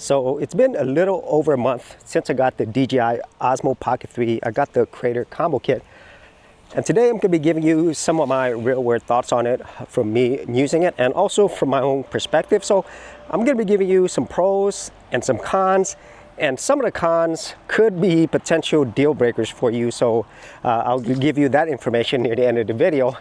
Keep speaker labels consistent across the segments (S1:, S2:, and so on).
S1: So it's been a little over a month since I got the DJI Osmo Pocket 3. I got the Creator Combo Kit. And today I'm going to be giving you some of my real world thoughts on it from me using it and also from my own perspective. So I'm going to be giving you some pros and some cons, and some of the cons could be potential deal breakers for you. So I'll give you that information near the end of the video.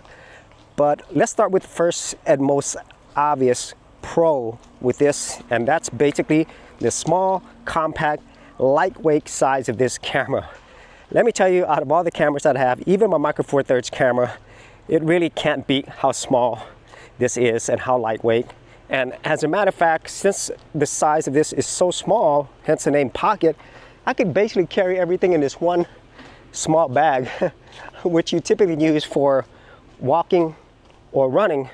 S1: But let's start with the first and most obvious pro with this, and that's basically the small, compact, lightweight size of this camera. Let me tell you, out of all the cameras that I have, even my Micro Four Thirds camera, it really can't beat how small this is and how lightweight. And as a matter of fact, since the size of this is so small, hence the name Pocket, I could basically carry everything in this one small bag, which you typically use for walking or running.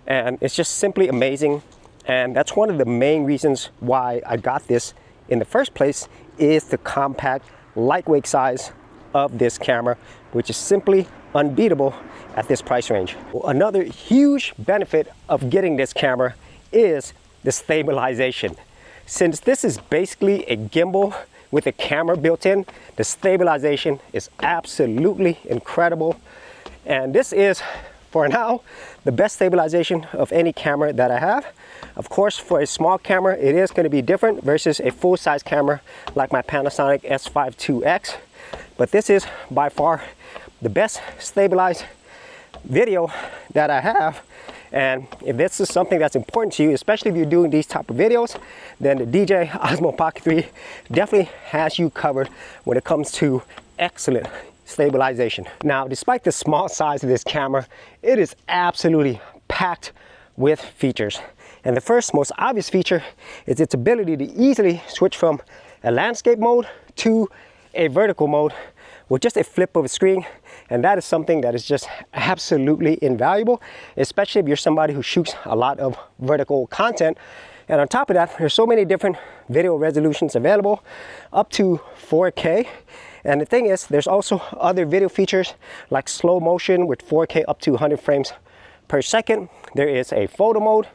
S1: And it's just simply amazing. And that's one of the main reasons why I got this in the first place, is the compact, lightweight size of this camera, which is simply unbeatable at this price range. Another huge benefit of getting this camera is the stabilization. Since this is basically a gimbal with a camera built in, the stabilization is absolutely incredible. And this is, for now, the best stabilization of any camera that I have. Of course, for a small camera, it is going to be different versus a full-size camera like my Panasonic S5 IIX. But this is by far the best stabilized video that I have. And if this is something that's important to you, especially if you're doing these type of videos, then the DJI Osmo Pocket 3 definitely has you covered when it comes to excellent stabilization. Now, despite the small size of this camera, it is absolutely packed with features. And the first most obvious feature is its ability to easily switch from a landscape mode to a vertical mode with just a flip of a screen. And that is something that is just absolutely invaluable, especially if you're somebody who shoots a lot of vertical content. And on top of that, there's so many different video resolutions available, up to 4K. And the thing is, there's also other video features like slow motion with 4K up to 100 frames per second. There is a photo mode,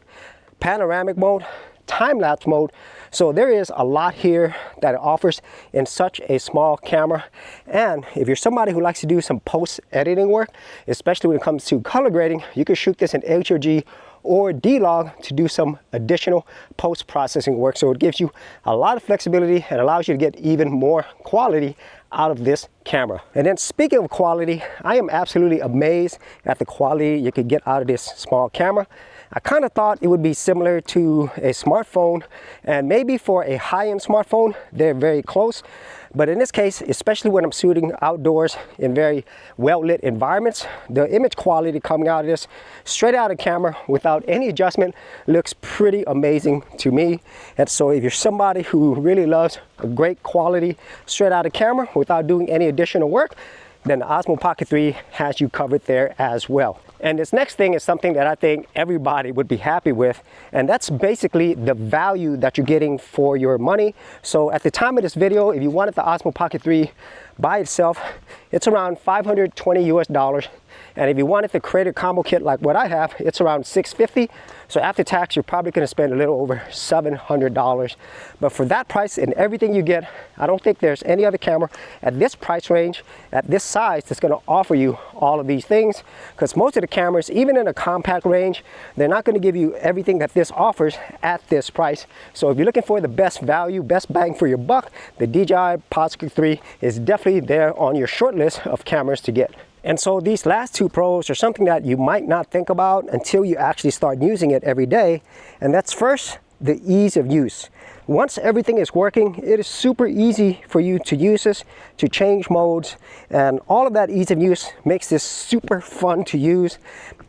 S1: panoramic mode, time-lapse mode. So there is a lot here that it offers in such a small camera. And if you're somebody who likes to do some post-editing work, especially when it comes to color grading, you can shoot this in HRG or D-Log to do some additional post-processing work. So it gives you a lot of flexibility and allows you to get even more quality out of this camera. And then speaking of quality, I am absolutely amazed at the quality you could get out of this small camera. I kind of thought it would be similar to a smartphone, and maybe for a high-end smartphone, they're very close. But in this case, especially when I'm shooting outdoors in very well-lit environments, the image quality coming out of this straight out of camera without any adjustment looks pretty amazing to me. And so if you're somebody who really loves a great quality straight out of camera without doing any additional work, then the Osmo Pocket 3 has you covered there as well. And this next thing is something that I think everybody would be happy with, and that's basically the value that you're getting for your money. So at the time of this video, if you wanted the Osmo Pocket 3 by itself, it's around $520 US. And if you wanted the Creator Combo Kit like what I have, it's around $650. So after tax, you're probably going to spend a little over $700. But for that price and everything you get, I don't think there's any other camera at this price range, at this size, that's going to offer you all of these things. Because most of the cameras, even in a compact range, they're not going to give you everything that this offers at this price. So if you're looking for the best value, best bang for your buck, the DJI Pocket 3 is definitely there on your short list of cameras to get. And so these last two pros are something that you might not think about until you actually start using it every day. And that's first, the ease of use. Once everything is working, it is super easy for you to use this, to change modes, and all of that ease of use makes this super fun to use.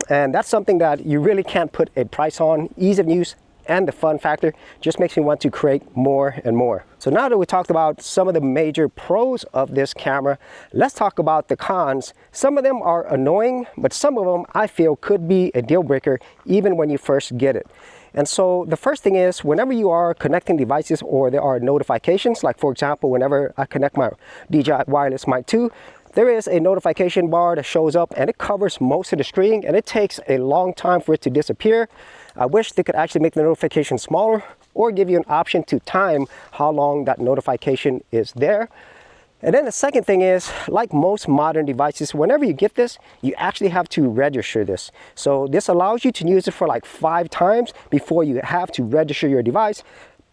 S1: And that's something that you really can't put a price on. Ease of use and the fun factor just makes me want to create more and more. So now that we talked about some of the major pros of this camera, let's talk about the cons. Some of them are annoying, but some of them I feel could be a deal breaker even when you first get it. And so the first thing is, whenever you are connecting devices or there are notifications, like for example, whenever I connect my DJI Wireless Mic 2, there is a notification bar that shows up and it covers most of the screen, and it takes a long time for it to disappear. I wish they could actually make the notification smaller or give you an option to time how long that notification is there. And then the second thing is, like most modern devices, whenever you get this, you actually have to register this. So this allows you to use it for like 5 times before you have to register your device.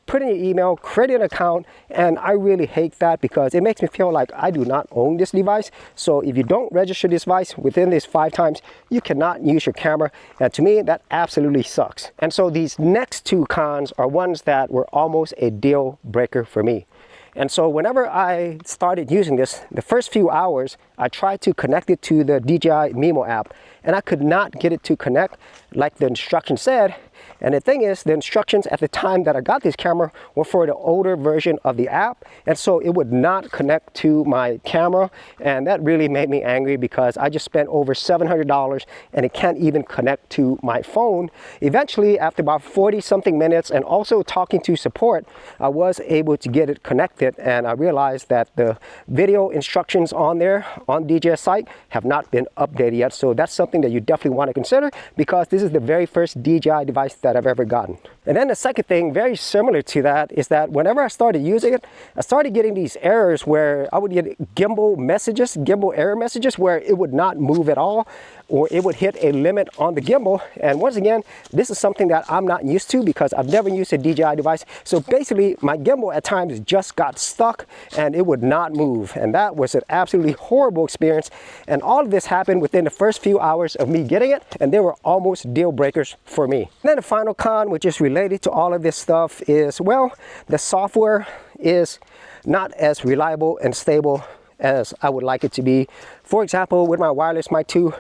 S1: Put in your email, create an account, and I really hate that because it makes me feel like I do not own this device. So if you don't register this device within these 5 times, you cannot use your camera, and to me that absolutely sucks. And so these next 2 cons are ones that were almost a deal breaker for me. And so whenever I started using this, the first few hours, I tried to connect it to the DJI Mimo app, and I could not get it to connect like the instructions said. And the thing is, the instructions at the time that I got this camera were for the older version of the app, and so it would not connect to my camera, and that really made me angry because I just spent over $700 and it can't even connect to my phone. Eventually, after about 40-something minutes and also talking to support, I was able to get it connected, and I realized that the video instructions on there on DJI site have not been updated yet. So that's something that you definitely want to consider because this is the very first DJI device that I've ever gotten. And then the second thing, very similar to that, is that whenever I started using it, I started getting these errors where I would get gimbal error messages where it would not move at all, or it would hit a limit on the gimbal. And once again, this is something that I'm not used to because I've never used a DJI device. So basically, my gimbal at times just got stuck and it would not move. And that was an absolutely horrible experience. And all of this happened within the first few hours of me getting it, and they were almost deal breakers for me. And then the final con, which is related to all of this stuff, is, well, the software is not as reliable and stable as I would like it to be. For example, with my wireless mic 2,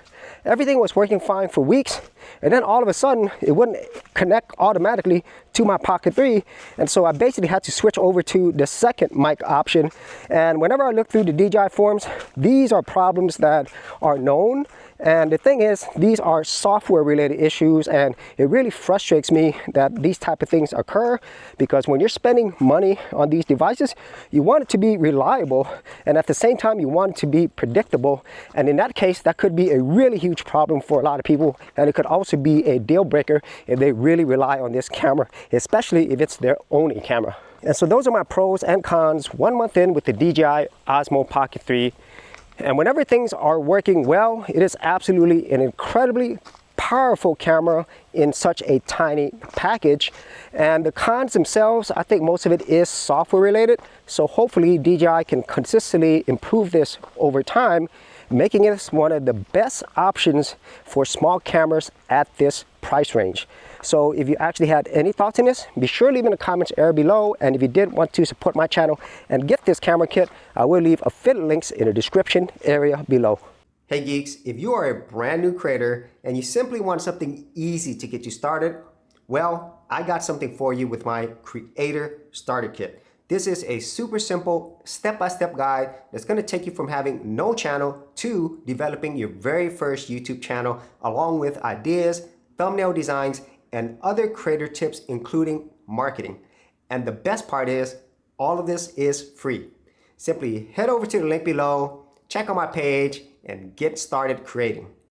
S1: everything was working fine for weeks, and then all of a sudden it wouldn't connect automatically to my Pocket 3, and so I basically had to switch over to the second mic option. And whenever I look through the DJI forums, these are problems that are known. And the thing is, these are software related issues, and it really frustrates me that these type of things occur because when you're spending money on these devices, you want it to be reliable, and at the same time you want it to be predictable. And in that case, that could be a really huge problem for a lot of people, and it could also be a deal breaker if they really rely on this camera, especially if it's their only camera. And so those are my pros and cons 1 month in with the DJI Osmo Pocket 3. And whenever things are working well, it is absolutely an incredibly powerful camera in such a tiny package. And the cons themselves, I think most of it is software related. So hopefully DJI can consistently improve this over time, making it one of the best options for small cameras at this price range. So if you actually had any thoughts on this, be sure to leave in the comments area below. And if you did want to support my channel and get this camera kit, I will leave affiliate links in the description area below. Hey geeks, if you are a brand new creator and you simply want something easy to get you started, well, I got something for you with my Creator Starter Kit. This is a super simple step-by-step guide that's going to take you from having no channel to developing your very first YouTube channel, along with ideas, thumbnail designs, and other creator tips, including marketing. And the best part is, all of this is free. Simply head over to the link below, check out my page, and get started creating.